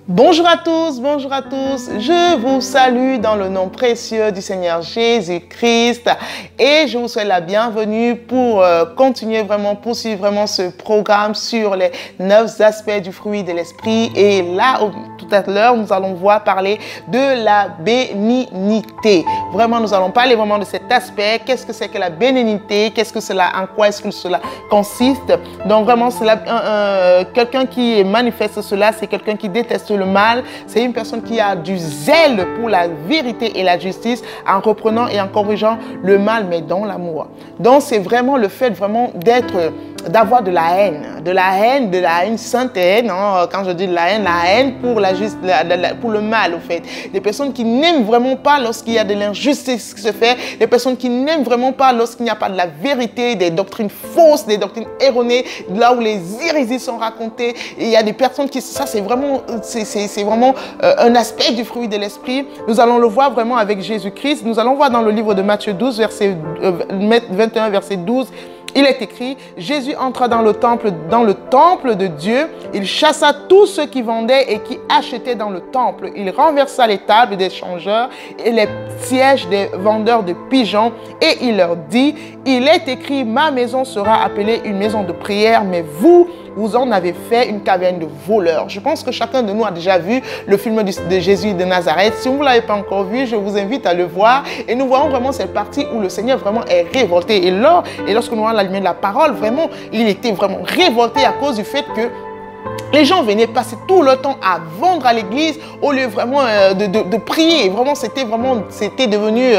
Bonjour à tous, je vous salue dans le nom précieux du Seigneur Jésus-Christ et je vous souhaite la bienvenue pour continuer vraiment, poursuivre vraiment ce programme sur les 9 aspects du fruit de l'esprit. Et là, tout à l'heure, nous allons parler de la bénignité. Vraiment, nous allons parler vraiment de cet aspect. Qu'est-ce que c'est que la bénignité? Qu'est-ce que cela, en quoi est-ce que cela consiste? Donc vraiment, quelqu'un qui manifeste cela, c'est quelqu'un qui déteste le mal, c'est une personne qui a du zèle pour la vérité et la justice en reprenant et en corrigeant le mal, mais dans l'amour. Donc c'est vraiment le fait vraiment d'avoir de la haine, sainte haine, hein. Quand je dis de la haine pour pour le mal, au fait. Des personnes qui n'aiment vraiment pas lorsqu'il y a de l'injustice qui se fait, des personnes qui n'aiment vraiment pas lorsqu'il n'y a pas de la vérité, des doctrines fausses, des doctrines erronées, là où les hérésies sont racontées. Et il y a des personnes qui, ça c'est vraiment un aspect du fruit de l'esprit. Nous allons le voir vraiment avec Jésus-Christ. Nous allons voir dans le livre de Matthieu 12, verset 21, verset 12. Il est écrit, Jésus entra dans le temple de Dieu. Il chassa tous ceux qui vendaient et qui achetaient dans le temple. Il renversa les tables des changeurs et les sièges des vendeurs de pigeons. Et il leur dit, il est écrit, ma maison sera appelée une maison de prière, mais vous en avez fait une caverne de voleurs. Je pense que chacun de nous a déjà vu le film de Jésus de Nazareth. Si vous ne l'avez pas encore vu, je vous invite à le voir. Et nous voyons vraiment cette partie où le Seigneur vraiment est révolté. Et lorsque nous voyons la lumière de la parole, vraiment, il était vraiment révolté à cause du fait que les gens venaient passer tout le temps à vendre à l'église au lieu vraiment de prier. Vraiment, c'était devenu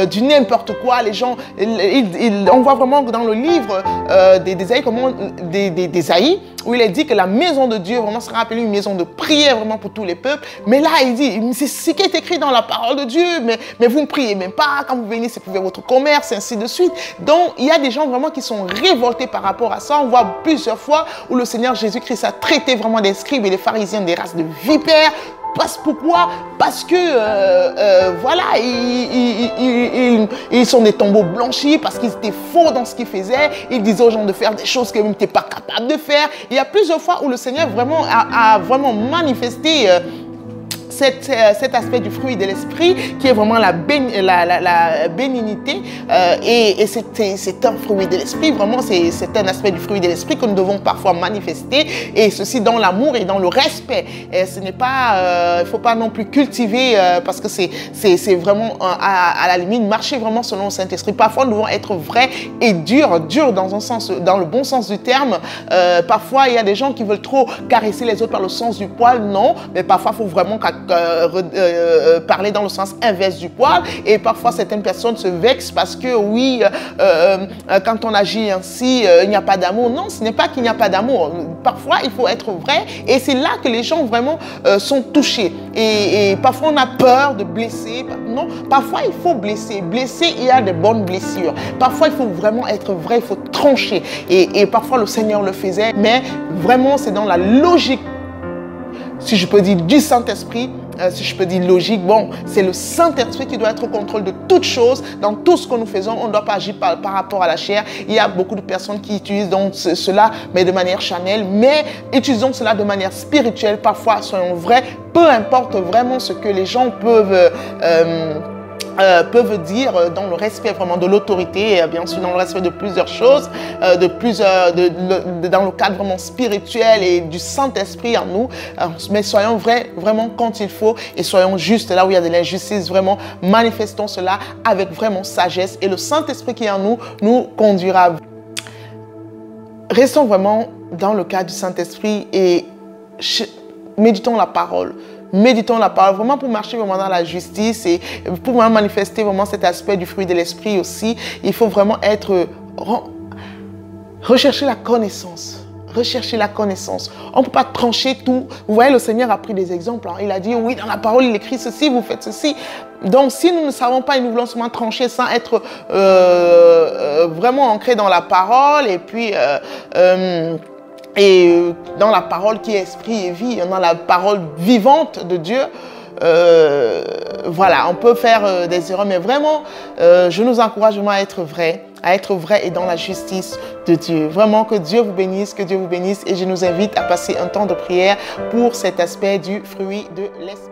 du n'importe quoi. Les gens, on voit vraiment dans le livre d'Ésaïe, où il est dit que la maison de Dieu vraiment sera appelée une maison de prière vraiment pour tous les peuples. Mais là, il dit, c'est ce qui est écrit dans la parole de Dieu, mais vous ne priez même pas. Quand vous venez, c'est pour votre commerce, et ainsi de suite. Donc, il y a des gens vraiment qui sont révoltés par rapport à ça. On voit plusieurs fois où le Seigneur Jésus-Christ a traité vraiment des scribes et des pharisiens des races de vipères. Pourquoi? Parce que, voilà, ils sont des tombeaux blanchis, parce qu'ils étaient faux dans ce qu'ils faisaient. Ils disaient aux gens de faire des choses qu'ils n'étaient pas capables de faire. Il y a plusieurs fois où le Seigneur vraiment a vraiment manifesté cet aspect du fruit de l'esprit qui est vraiment la bénignité et c'est un fruit de l'esprit, vraiment c'est un aspect du fruit de l'esprit que nous devons parfois manifester, et ceci dans l'amour et dans le respect. Et ce n'est pas, il ne faut pas non plus cultiver parce que c'est vraiment à la limite marcher vraiment selon le Saint-Esprit. Parfois nous devons être vrais et durs dans un sens, dans le bon sens du terme. Parfois il y a des gens qui veulent trop caresser les autres par le sens du poil, non, mais parfois il faut vraiment parler dans le sens inverse du poil. Et parfois certaines personnes se vexent parce que oui, quand on agit ainsi, il n'y a pas d'amour. Non, ce n'est pas qu'il n'y a pas d'amour. Parfois il faut être vrai, et c'est là que les gens vraiment sont touchés. Et parfois on a peur de blesser. Non, parfois il faut blesser. Blesser, il y a de bonnes blessures. Parfois il faut vraiment être vrai, il faut trancher. Et parfois le Seigneur le faisait, mais vraiment c'est dans la logique, si je peux dire, du Saint-Esprit, si je peux dire logique, bon, c'est le Saint-Esprit qui doit être au contrôle de toutes choses. Dans tout ce que nous faisons, on ne doit pas agir par rapport à la chair. Il y a beaucoup de personnes qui utilisent donc cela, mais de manière charnelle, mais utilisons cela de manière spirituelle. Parfois, soyons vrais, peu importe vraiment ce que les gens peuvent dire dans le respect vraiment de l'autorité, bien sûr dans le respect de plusieurs choses, dans le cadre vraiment spirituel et du Saint-Esprit en nous, mais soyons vrais vraiment quand il faut, et soyons justes là où il y a de l'injustice. Vraiment manifestons cela avec vraiment sagesse, et le Saint-Esprit qui est en nous nous conduira. Restons vraiment dans le cadre du Saint-Esprit et méditons la parole. Méditons la parole vraiment pour marcher vraiment dans la justice et pour vraiment manifester vraiment cet aspect du fruit de l'esprit aussi. Il faut vraiment rechercher la connaissance. Rechercher la connaissance. On ne peut pas trancher tout. Vous voyez, le Seigneur a pris des exemples. Hein. Il a dit, oui, dans la parole, il écrit ceci, vous faites ceci. Donc, si nous ne savons pas et nous voulons seulement trancher sans être vraiment ancrés dans la parole, et puis dans la parole qui est esprit et vie, dans la parole vivante de Dieu, voilà, on peut faire des erreurs, mais vraiment, je nous encourage vraiment à être vrais, à être vrai et dans la justice de Dieu. Vraiment, que Dieu vous bénisse, que Dieu vous bénisse. Et je nous invite à passer un temps de prière pour cet aspect du fruit de l'esprit.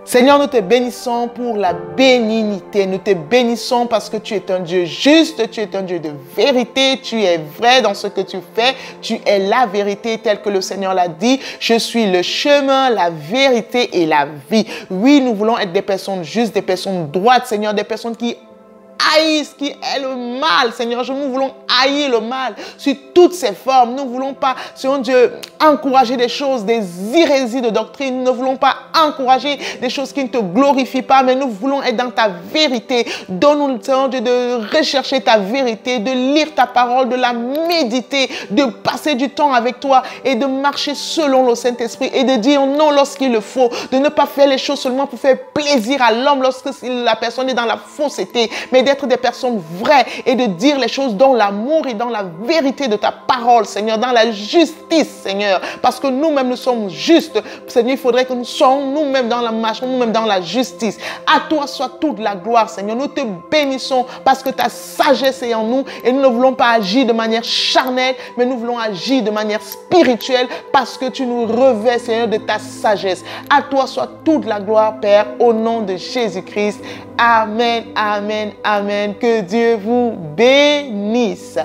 Seigneur, nous te bénissons pour la bénignité. Nous te bénissons parce que tu es un Dieu juste, tu es un Dieu de vérité, tu es vrai dans ce que tu fais, tu es la vérité telle que le Seigneur l'a dit. Je suis le chemin, la vérité et la vie. Oui, nous voulons être des personnes justes, des personnes droites, Seigneur, des personnes qui haïssent, qui est le mal, Seigneur. Nous voulons haïr le mal sous toutes ses formes. Nous ne voulons pas, Seigneur Dieu, encourager des choses, des hérésies de doctrine. Nous ne voulons pas encourager des choses qui ne te glorifient pas, mais nous voulons être dans ta vérité. Donne-nous, Seigneur Dieu, de rechercher ta vérité, de lire ta parole, de la méditer, de passer du temps avec toi et de marcher selon le Saint-Esprit et de dire non lorsqu'il le faut, de ne pas faire les choses seulement pour faire plaisir à l'homme lorsque la personne est dans la fausseté, mais d'être des personnes vraies et de dire les choses dans l'amour et dans la vérité de ta parole, Seigneur, dans la justice, Seigneur, parce que nous-mêmes nous sommes justes. Seigneur, il faudrait que nous soyons nous-mêmes dans la marche, nous-mêmes dans la justice. À toi soit toute la gloire, Seigneur. Nous te bénissons parce que ta sagesse est en nous et nous ne voulons pas agir de manière charnelle, mais nous voulons agir de manière spirituelle parce que tu nous revêts, Seigneur, de ta sagesse. À toi soit toute la gloire, Père, au nom de Jésus-Christ. Amen, amen, amen. Que Dieu vous bénisse.